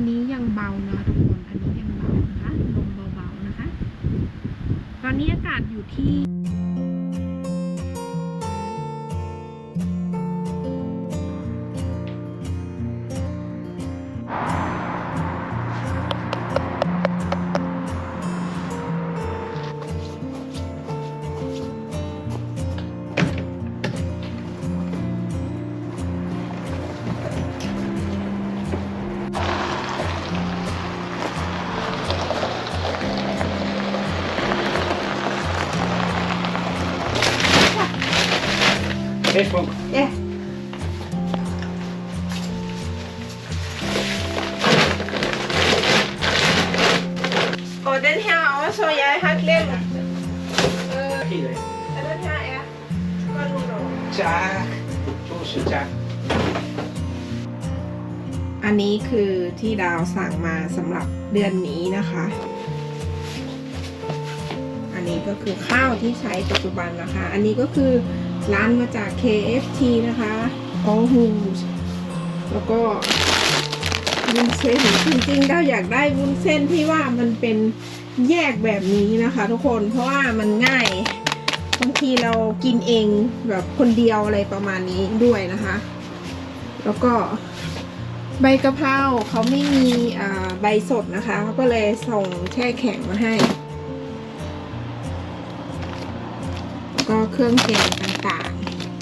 นี้ยังเบานะทุกคนอันนี้ยังเบานะคะลมเบาๆนะคะตอนนี้อากาศอยู่ที่Facebook. Yeah. Oh, den her også, jeg har glemt. Den her er godt nu. Tak. Tusind tak. อันนี้คือที่ดาวสั่งมาสำหรับเดือนนี้นะคะ อันนี้ก็คือข้าวที่ใช้ปัจจุบันนะคะ อันนี้ก็คือร้านมาจาก KFT นะคะโอ้โหแล้วก็วุ้นเส้นจริงๆเราอยากได้วุ้นเส้นที่ว่ามันเป็นแยกแบบนี้นะคะทุกคนเพราะว่ามันง่ายบางทีเรากินเองแบบคนเดียวอะไรประมาณนี้ด้วยนะคะแล้วก็ใบกะเพราเขาไม่มีใบสดนะคะเขาก็เลยส่งแช่แข็งมาให้ก็เครื่องแกงต่าง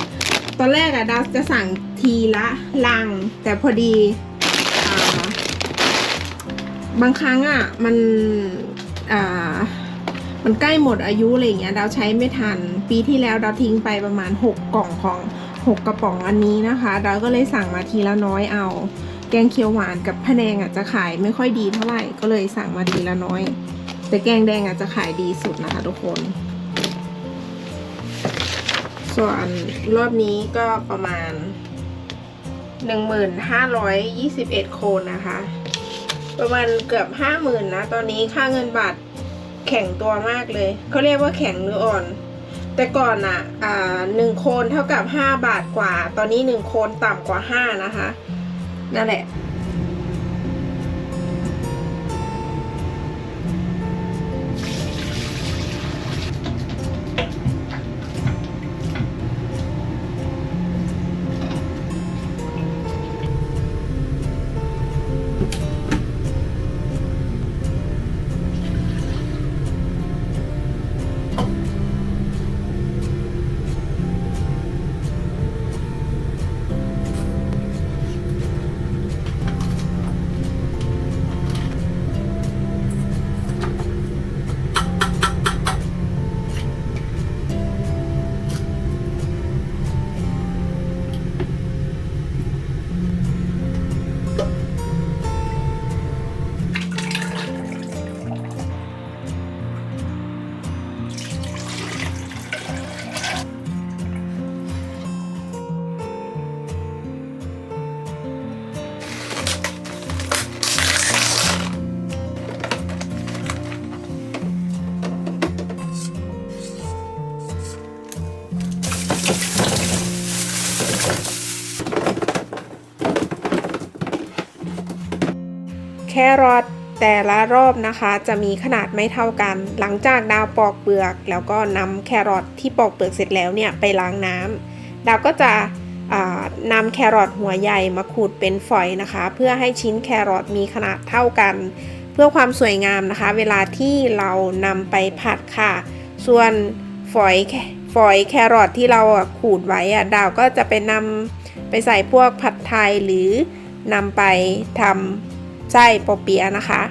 ๆตอนแรกดาวจะสั่งทีละลังแต่พอดีบางครั้งมันใกล้หมดอายุอะไรอย่างเงี้ยดาวใช้ไม่ทันปีที่แล้วดาวทิ้งไปประมาณ6กล่องของ6กระป๋องอันนี้นะคะดาวก็เลยสั่งมาทีละน้อยเอาแกงเขียวหวานกับพะแนงจะขายไม่ค่อยดีเท่าไหร่ก็เลยสั่งมาทีละน้อยแต่แกงแดงจะขายดีสุดนะคะทุกคนส่วนรอบนี้ก็ประมาณ 1521 คนนะคะประมาณเกือบ 50,000 นะตอนนี้ค่าเงินบาทแข็งตัวมากเลยเขาเรียกว่าแข็งหรืออ่อนแต่ก่อน1 โคนเท่ากับ5 บาทกว่าตอนนี้1 โคนต่ำกว่า5นะคะนั่นแหละแครอทแต่ละรอบนะคะจะมีขนาดไม่เท่ากันหลังจากดาวปอกเปลือกแล้วก็นำแครอทที่ปอกเปลือกเสร็จแล้วเนี่ยไปล้างน้ำดาวก็จะนำแครอทหัวใหญ่มาขูดเป็นฝอยนะคะเพื่อให้ชิ้นแครอทมีขนาดเท่ากันเพื่อความสวยงามนะคะเวลาที่เรานำไปผัดค่ะส่วนฝอยแครอทที่เราขูดไว้ดาวก็จะไปใส่พวกผัดไทยหรือนำไปทำไส้ปอเปี๊ยะนะคะ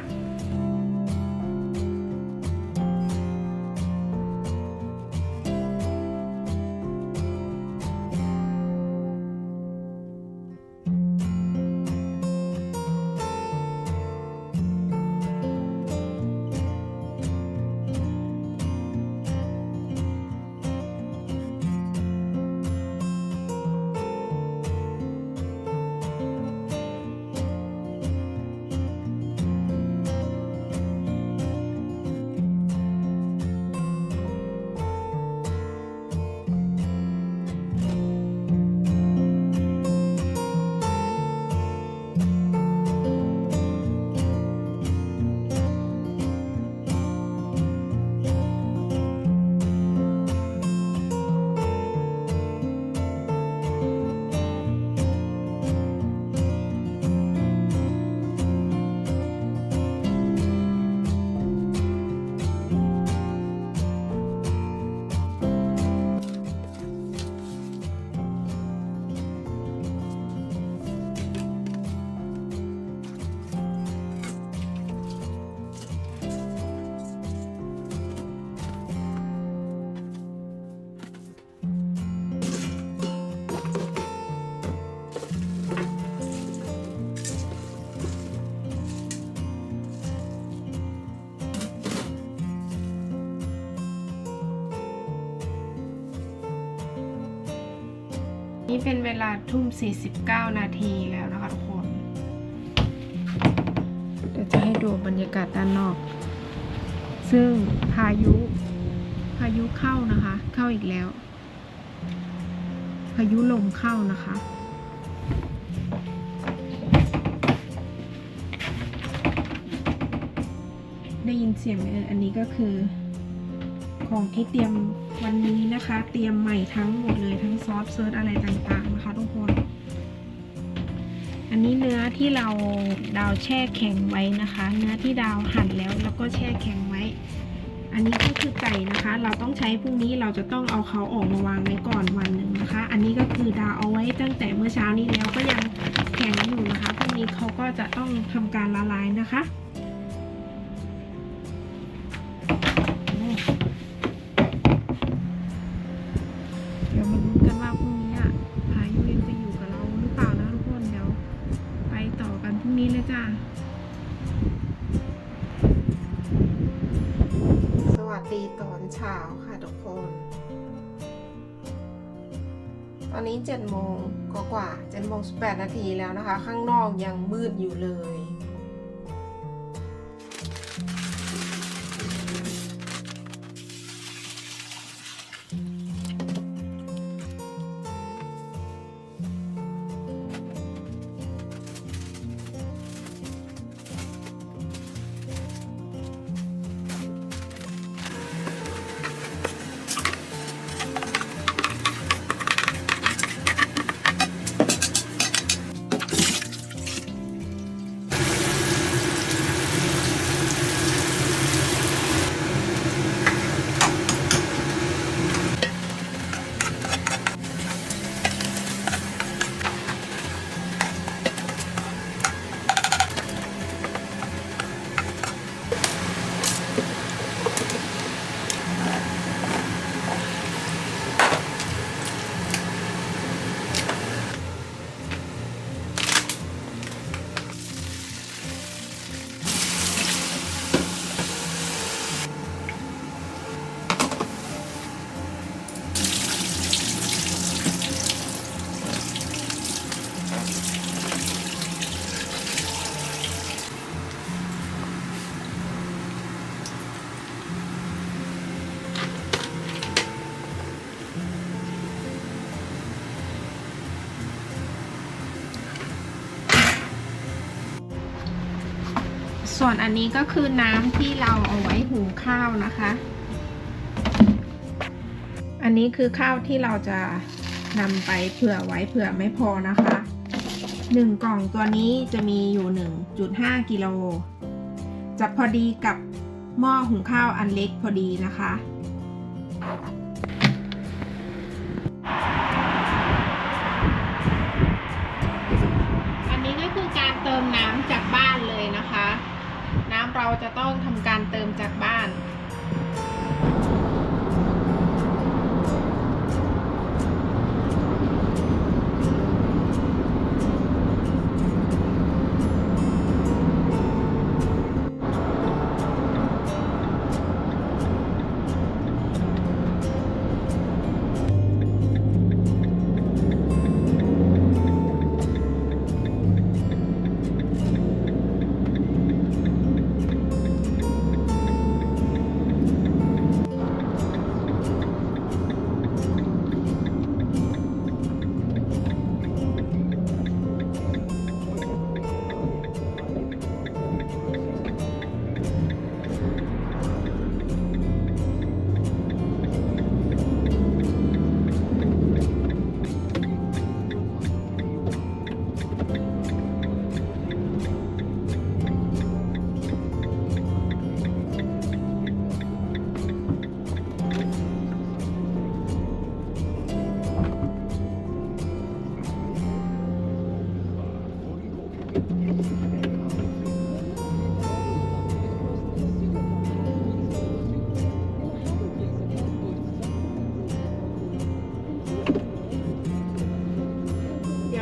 นี่เป็นเวลาทุ่ม49นาทีแล้วนะคะทุกคนเดี๋ยวจะให้ดูบรรยากาศด้านนอกซึ่งพายุเข้านะคะเข้าอีกแล้วพายุลมเข้านะคะได้ยินเสียงไหมอันนี้ก็คือของที่เตรียมวันนี้นะคะเตรียมใหม่ทั้งหมดเลยทั้งซอสเซิร์ชอะไรต่างๆนะคะทุกคนอันนี้เนื้อที่เราดาวแช่แข็งไว้นะคะเนื้อที่ดาวหั่นแล้วก็แช่แข็งไว้อันนี้ก็คือไก่นะคะเราต้องใช้พรุ่งนี้เราจะต้องเอาเขาออกมาวางไว้ก่อนวันหนึ่งนะคะอันนี้ก็คือดาวเอาไว้ตั้งแต่เมื่อเช้านี้แล้วก็ยังแข็งอยู่นะคะพรุ่งนี้เขาก็จะต้องทำการละลายนะคะเดี๋ยวมาลุ้นกันว่าพรุ่งนี้พายุยังจะอยู่กับเราหรือเปล่านะทุกคนเดี๋ยวไปต่อกันพรุ่งนี้เลยจ้าสวัสดีตอนเช้าค่ะทุกคนตอนนี้7 โมงกว่า7 โมง 18 นาทีแล้วนะคะข้างนอกยังมืดอยู่เลยส่วนอันนี้ก็คือน้ำที่เราเอาไว้หุงข้าวนะคะอันนี้คือข้าวที่เราจะนำไปเผื่อไว้เผื่อไม่พอนะคะ1 กล่องตัวนี้จะมีอยู่ 1.5 กิโลจะพอดีกับหม้อหุงข้าวอันเล็กพอดีนะคะอันนี้ก็คือการเติมน้ำจากบ้านเลยนะคะน้ำเราจะต้องทำการเติมจากบ้าน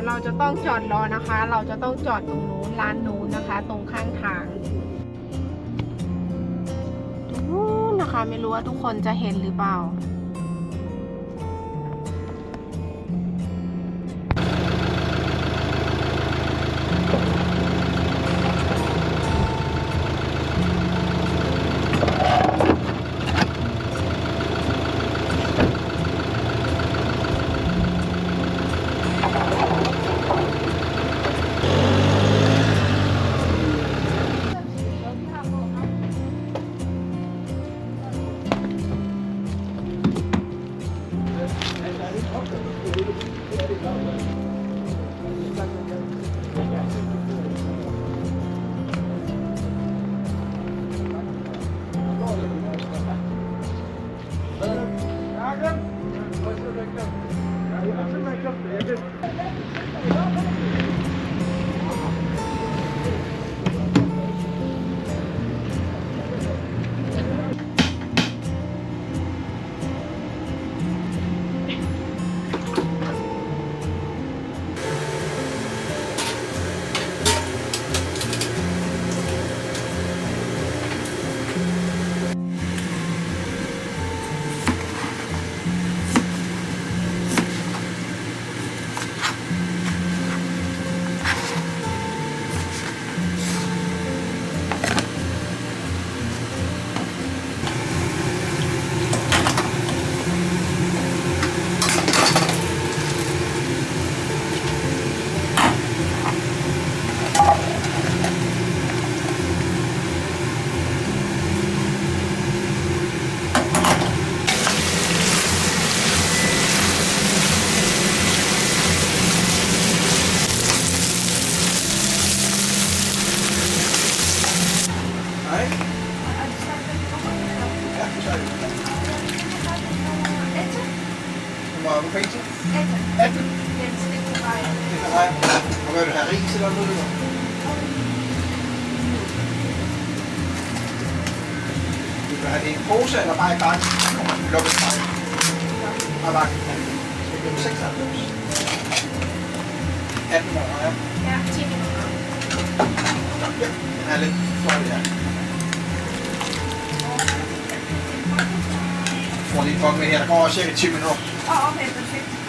เราจะต้องจอดรอนะคะเราจะต้องจอดตรงนู้นร้านนู้นนะคะตรงข้างทางนู้นนะคะไม่รู้ว่าทุกคนจะเห็นหรือเปล่า Vil du have ris eller noget? Vil du have det i en pose eller bare i bakken? Kommer den lukket fra det? Bare bakken. Det er 96. 18 år, ja. Ja, 10 minutter. Ja, den er lidt flot her. Jeg får lige en med her. Der går cirka 10 minutter. Okay, perfekt.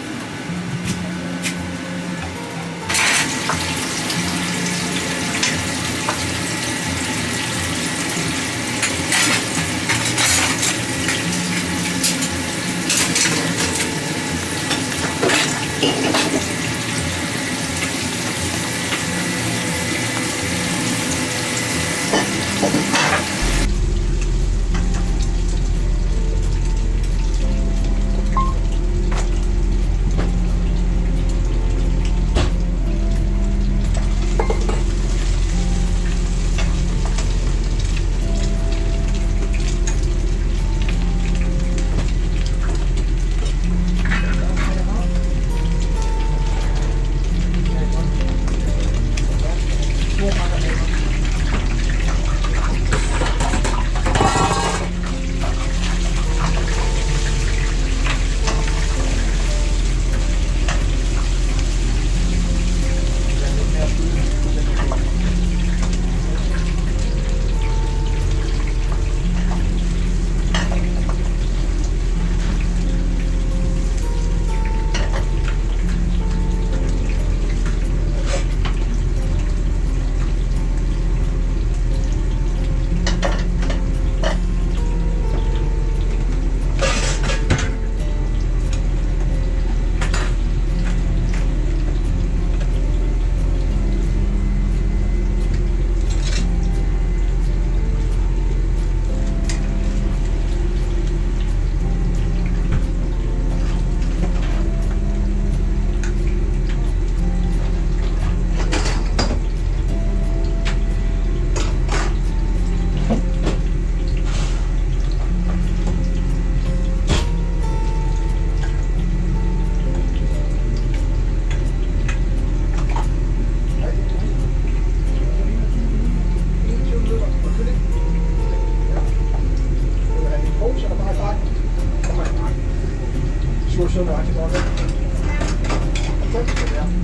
så nøjagtigt godt.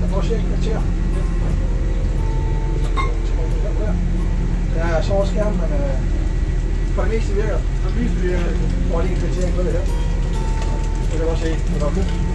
Der går cirka et kvarter. Der er så skærm, men for det meste virker. For det meste virker. Og lige en kvartering på det her. Det kan du også se. Det er godt nyt.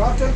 Water.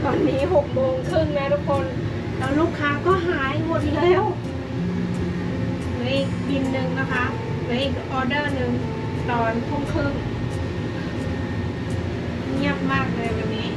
อนนี้6:30นะทุกคนแล้วลูกค้าก็หายหมดแล้วเหลืออีกบินหนึ่งนะคะเหลืออีกออเดอร์หนึ่งตอน20:30เงียบมากเลยวันนี้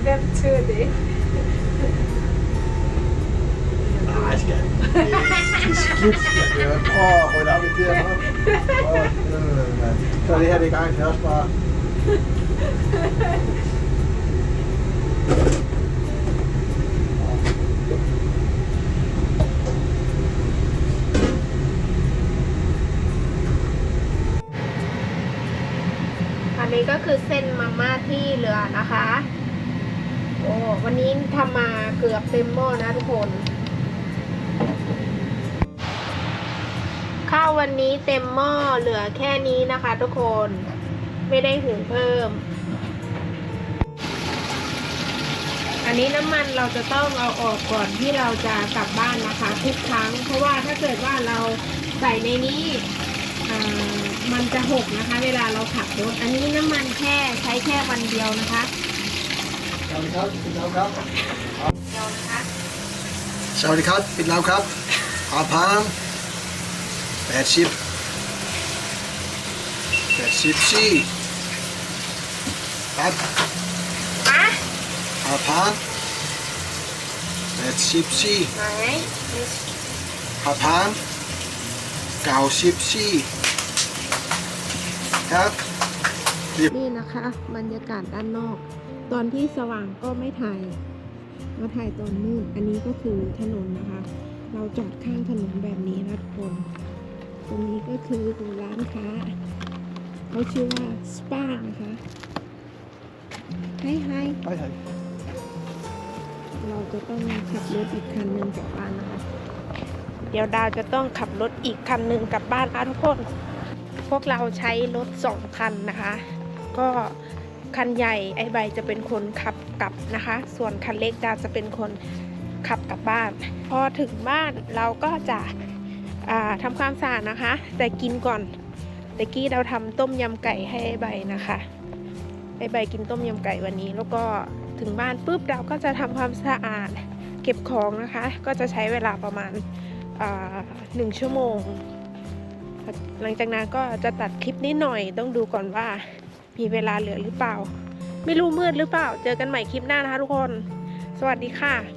Vem tudo. Nej, skat. Det er skidt, skat. Prøv at rydde op i det her. Så er det her det er i gang til os bare. อันนี้ก็คือเส้นมาม่าที่เหลือนะคะโอ้วันนี้ทำมาเกือบเต็มหม้อนะทุกคนข้าววันนี้เต็มหม้อเหลือแค่นี้นะคะทุกคนไม่ได้หุงเพิ่มอันนี้น้ำมันเราจะต้องเอาออกก่อนที่เราจะกลับบ้านนะคะทุกครั้งเพราะว่าถ้าเกิดว่าเราใส่ในนี้มันจะหกนะคะเวลาเราขับรถอันนี้น้ำมันใช้แค่วันเดียวนะคะสวัสดีครับปิดแล้วครับ เดียวนะคะ สวัสดีครับปิดแล้วครับอาพาม80สี่ครับอาพาม84ไหนอาพาม94ครับนี่นะคะบรรยากาศด้านนอกตอนที่สว่างก็ไม่ถ่ายมาถ่ายตอนมืดอันนี้ก็คือถนนนะคะเราจอดข้างถนนแบบนี้นะทุกคนตรงนี้ก็คือร้านค้าเขาชื่อว่าสปานะคะไฮเราจะต้องขับรถอีกคันหนึ่งกลับบ้านนะคะเดี๋ยวดาวจะต้องขับรถอีกคันหนึ่งกลับบ้านนะทุกคนพวกเราใช้รถ2 คันนะคะก็ คันใหญ่ไอ้ใบจะเป็นคนขับกลับนะคะ ส่วนคันเล็กดาวจะเป็นคนขับกลับบ้านพอถึงบ้านเราก็จะทำความสะอาดนะคะแต่กินก่อนตะกี้เราทำต้มยำไก่ให้ไอ้ใบนะคะไอ้ใบกินต้มยำไก่วันนี้แล้วก็ถึงบ้านปุ๊บเราก็จะทำความสะอาดเก็บของนะคะก็จะใช้เวลาประมาณ1 ชั่วโมงหลังจากนั้นก็จะตัดคลิปนิดหน่อยต้องดูก่อนว่ามีเวลาเหลือหรือเปล่าไม่รู้มืดหรือเปล่าเจอกันใหม่คลิปหน้านะคะทุกคนสวัสดีค่ะ